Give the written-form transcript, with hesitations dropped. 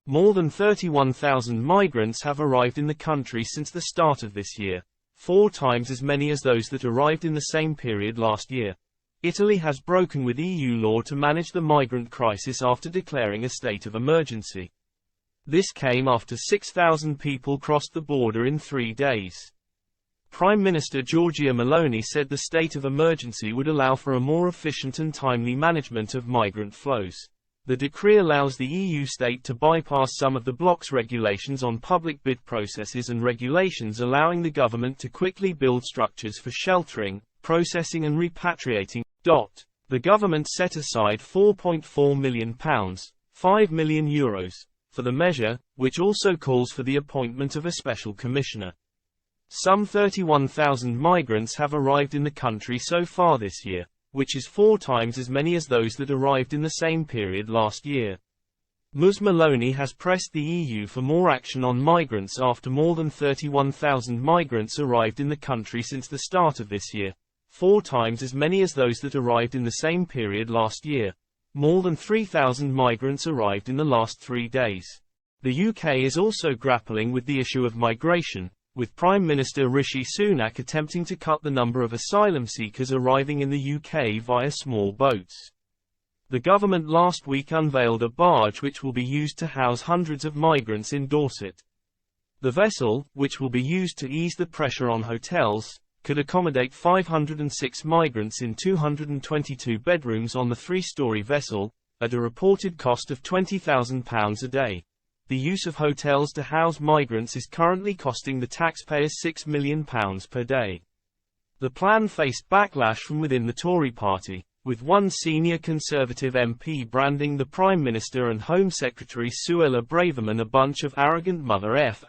More than 31,000 migrants have arrived in the country since the start of this year, 4 times as many as those that arrived in the same period last year. Italy has broken with EU law to manage the migrant crisis after declaring a state of emergency. This came after 6,000 people crossed the border in 3 days. Prime Minister Giorgia Meloni said the state of emergency would allow for a more efficient and timely management of migrant flows. The decree allows the EU state to bypass some of the bloc's regulations on public bid processes and regulations allowing the government to quickly build structures for sheltering, processing and repatriating. The government set aside £4.4 million, €5 million, for the measure, which also calls for the appointment of a special commissioner. Some 31,000 migrants have arrived in the country so far this year, which is 4 times as many as those that arrived in the same period last year. Ms. Meloni has pressed the EU for more action on migrants after more than 31,000 migrants arrived in the country since the start of this year, 4 times as many as those that arrived in the same period last year. More than 3,000 migrants arrived in the last 3 days. The UK is also grappling with the issue of migration, with Prime Minister Rishi Sunak attempting to cut the number of asylum seekers arriving in the UK via small boats. The government last week unveiled a barge which will be used to house hundreds of migrants in Dorset. The vessel, which will be used to ease the pressure on hotels, could accommodate 506 migrants in 222 bedrooms on the 3-story vessel, at a reported cost of £20,000 a day. The use of hotels to house migrants is currently costing the taxpayers £6 million per day. The plan faced backlash from within the Tory party, with one senior Conservative MP branding the Prime Minister and Home Secretary Suella Braverman a bunch of arrogant mother F***.